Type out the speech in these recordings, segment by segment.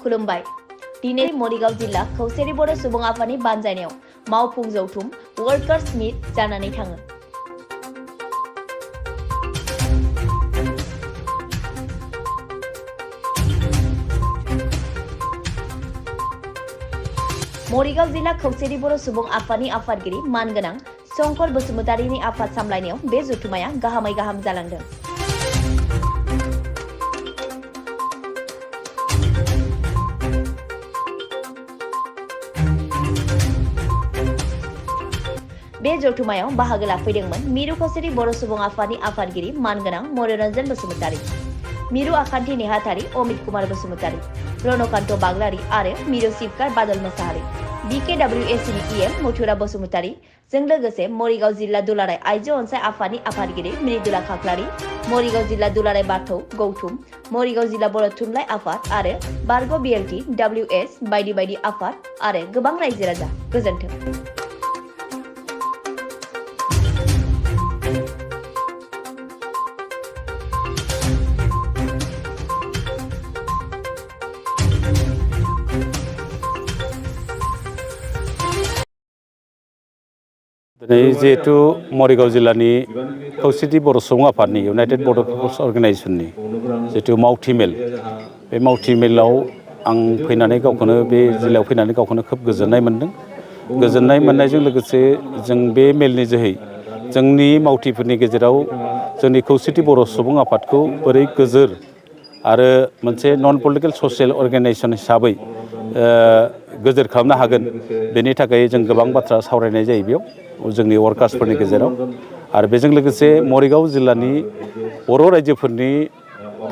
खुलुमबाय दिनै मरिगाव जिल्ला खौसेरि बर' सुबुं आफादनि बानजायनायाव मावफुं जौथुम वर्कार्स मीट जानानै थाङो। मरिगाव जिल्ला खौसेरि बर' सुबुं आफादनि आफादगिरि मानगोनां शंकर बसुमतारीनि आफाद सामलायनायाव बे जथुमाया गाहामै गाहाम जालांदों। बे जथुमायाव बाहागो लाफैदोंमोन मिरु खौसेरि बर' सुबुं आफादनि आफादगिरि मानगोनां मनरन्जन बसुमतारी, मिरु आखान्थि नेहाथारि अमित कुमार बसुमतारी, रणकान्त बाग्लारी आरो मिरु सिपकार बादल मोसाहारि, BKWACनि EM मथुरा बसुमतारी जों लोगोसे मरिगाव जिल्ला दुलाराय आइजो अनसाय आफादनि आफादगिरि मृदुला खाख्लारी, मरिगाव जिल्ला दुलाराय बाथौ गौथुम, मरिगाव जिल्ला बर' थुनलाइ आफाद आरो बारग' BLT WS बायदि बायदि आफाद आरो गोबां रायजो राजा। गोजोन्थों। दिनै जिहेतु मरिगाव जिल्लानि खौसेथि बर' सुबुं आफादनि इउनाइटेड बड' पिपल्स अर्गेनाइजेशननि जिहेतु मावथि मेल, बे मावथि मेलाव आं फैनानै गावखौनो बे जिल्लायाव फैनानै गावखौनो खोब गोजोननाय मोनदों। गोजोननाय मोननायजों लोगोसे जों बे मेलनि जोहै जोंनि मावथिफोरनि गेजेराव जोंनि खौसेथि बर' सुबुं आफादखौ बोरै गोजोर आरो मोनसे नन पलिटिकेल ससियेल अर्गेनाइजेशन हिसाबै गोजोर खालामनो हागोन, बेनि थाखाय जों गोबां बाथ्रा सावरायनाय जायो बेयाव जोंनि वर्कार्सफोरनि गेजेराव। आरो बेजों लोगोसे मरिगाव जिल्लानि बर' रायजोफोरनि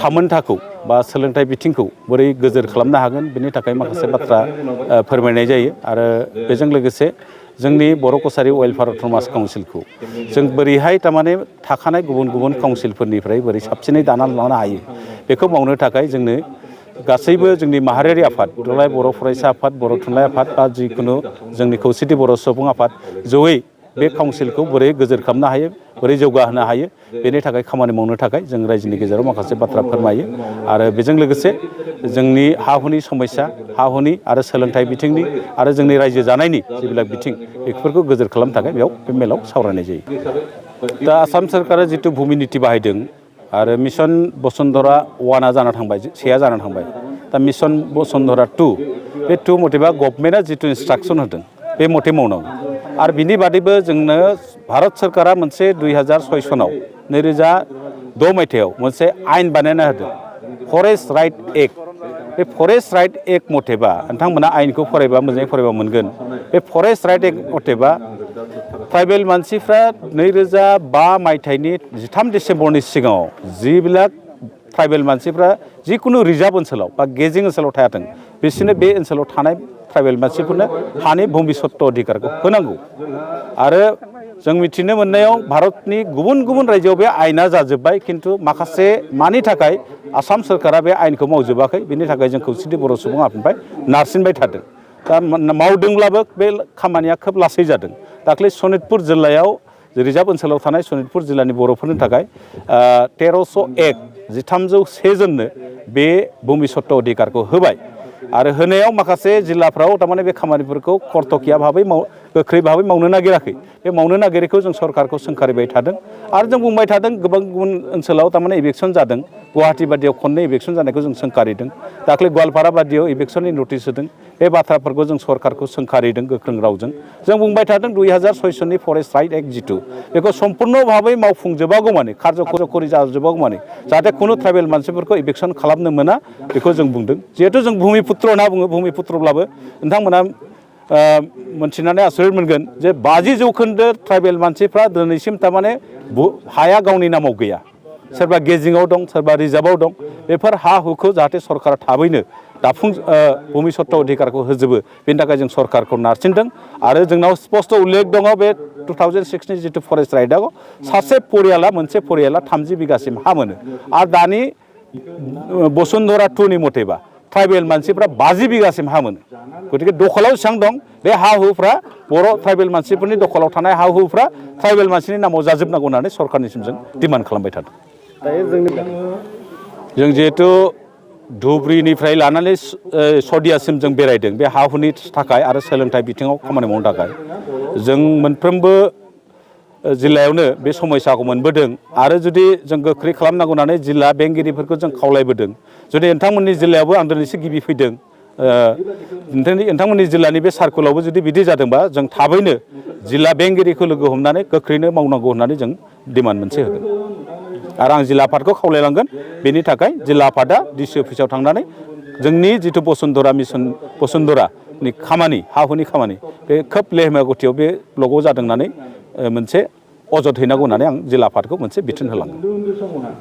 थामोनथाखौ बा सोलोंथाइ बिथिंखौ बोरै गोजोर खालामनो हागोन बेनि थाखाय माखासे बाथ्रा फोरमायनाय जायो। आरो बेजों लोगोसे जोंनि बर' कसारि वेलफेयार अट'नमास काउन्सिलखौ जों बोरैहाय थारमाने थाखानाय गुबुन गुबुन काउन्सिलफोरनिफ्राय बोरै साबसिनै दानानै लानो हायो, बेखौ मावनो थाखाय जोंनो गासैबो जोंनि माहारियारि आफाद, दुलाराय बर' फरायसा आफाद, बर' थुनलाइ आफाद बा जिखुनु जोंनि खौसेथि बर' सुबुं आफाद जयै बे काउन्सिलखौ बोरै गोजोर खालामनो हायो, बोरै जौगाहोनो हायो, बेनि थाखाय खामानि मावनो थाखाय जों रायजोनि गेजेराव माखासे बाथ्रा फोरमायो। आरो बेजों लोगोसे जोंनि हा हुनि समस्या, हा हुनि आरो सोलोंथाइ बिथिंनि आरो जोंनि रायजो जानायनि जिबिलाक बिथिं बेफोरखौ गोजोर खालामनो थाखाय बेयाव बे मेलाव सावरायनाय जायो। दा आसाम सोरखारा जितु भुमि नीति बाहायदों आरो मिशन बसुन्धरा 1 जाना थांबाय, 6 जाना थांबाय, दा मिशन बसुन्धरा 2 बे 2 मथेबा गभर्नमेन्टआ जितु इन्सट्राक्सन होदों बे मथे मावनांगौ। आरो बिनि बादैबो जोंनो भारत सोरखारा मोनसे 2006 सनाव 2006 मायथाइयाव मोनसे आयेन बानायना होदों, फरेस्ट राइट एक्ट। बे फरेस्ट राइट एक्ट मथेबा नोंथांमोना आयेनखौ फरायबा मोजाङै फरायबा मोनगोन। बे फरेस्ट राइट एक्ट मथेबा ट्राइबेल मानसिफ्रा 2005 मायथाइनि 13 डिसेम्बरनि सिगाङाव जिबिलाक ट्राइबेल मानसिफ्रा जिकुनु रिजार्भ ओनसोलाव बा गेजिं ओनसोलाव थायाथों, बिसोरनो बे ओनसोलाव थानाय ट्राइबेल मानसिफोरनो हानि भुमि सत्त अधिकारखौ होनांगौ। आरो जों मिथिनो मोननायाव भारतनि गुबुन गुबुन रायजोआव बे आयेना जाजोब्बाय, खिन्थु माखासे मानि थाखाय आसाम सोरखारा बे आयेनखौ मावजोबाखै, बेनि थाखाय जों खौसेथि बर' सुबुं आफादनिफ्राय नारसिनबाय थादों। दा मावदोंब्लाबो बे खामानिया खोब लासै जादों। दाख्लै सनितपुर जिल्लायाव रिजार्भ ओनसोलाव थानाय सनितपुर जिल्लानि बर'फोरनि थाखाय 1301 1301 जननो बे भुमि सत्त अधिकारखौ होबाय। आरो होनायाव माखासे जिल्लाफ्राव थारमाने बे खामानिफोरखौ खर्तकिया भाबै गोख्रै भाबै मावनो नागिराखै। बे मावनो नागिरैखौ जों सरकारखौ सोंखारिबाय थादों। आरो जों बुंबाय थादों गोबां गुबुन ओनसोलाव थारमाने इलेक्सन जादों, गुवाहाटि बादियाव खननै इलेक्सन जानायखौ जों सोंखारिदों, दाख्लै गवालपारा बादियाव इलेक्सननि नटिस होदों। बे बाथ्राफोरखौ जों सरकारखौ सोंखारिदों गोख्रों रावजों। जों बुंबाय थादों 2006 सननि फरेस्ट राइट एक्ट जितु बेखौ सम्पुर्ण भाबै मावफुंजोबागौमानि कारजकरि जाजोबागौमानि जाहाथे खुनु ट्राइबेल मानसिफोरखौ इलेक्सन खालामनो मोना, बेखौ जों बुंदों। जिहेतु जों भुमिपुत्र होनना बुङो, भुमिपुत्रब्लाबो नोंथांमोना मोनथिनानै आसरित मोनगोन जे 50% ट्राइबेल मानसिफ्रा दिनैसिम थारमाने हाया गावनि नामाव गैया। सोरबा गेजिङाव दं, सोरबा रिजार्भआव दं। बेफोर हा हुखौ जाहाथे सरकारा थाबैनो भुमि सत्त अधिकारखौ होजोबो, बेनि थाखाय जों सरकारखौ नारसिनदों। आरो जोंनाव स्पष्ट उल्लेख दङ बे 2006नि जितु फरेस्ट राइटआव सासे परियाला, मोनसे परियाला 30 बिगासिम हा मोनो। आरो दानि बसुन्धरा 2नि मथेबा ट्राइबेल मानसिफ्रा 50 बिगासिम हा मोनो। गतिके दखलाव बेसेबां दं बे हा हुफ्रा बर' ट्राइबेल मानसिफोरनि दखलाव थानाय हा हुफ्रा ट्राइबेल मानसिनि नामाव जाजोबनांगौ होननानै सरकारनिसिम जों डिमान्ड खालामबाय थादों। जों जिहेतु धुब्रीनिफ्राय लानानै सदियासिम जों बेरायदों बे हा हुनि थाखाय आरो सोलोंथाइ बिथिङाव खामानि मावनो थाखाय जों मोनफ्रोमबो जिल्लायावनो बे समयसाखौ मोनबोदों आरो जुदि जों गोख्रै खालामनांगौ होननानै जिल्ला बेंगिरिफोरखौ जों खावलायबोदों जुदि नोंथांमोननि जिल्लायावबो आं दिनैसो गिबि फैदों नोंथांमोननि जिल्लानि बे सार्कुलावबो जुदि बिदि जादोंबा जों थाबैनो जिल्ला बेंगिरिखौ लोगो हमनानै गोख्रैनो मावनांगौ होननानै जों डिमान्ड मोनसे होगोन आरो आं जिल्ला आफादखौ खावलायलांगोन बेनि थाखाय जिल्ला आफादा डिसि अफिसाव थांनानै जोंनि जिथु बसुन्धरा मिसन बसुन्धरानि खामानि हा हुनि खामानि बे खोब लेहेमा गतियाव बे ब्लकआव जादों होननानै मोनसे अजद हैनांगौ होननानै आं जिल्ला आफादखौ मोनसे बिथोन होलांगोन।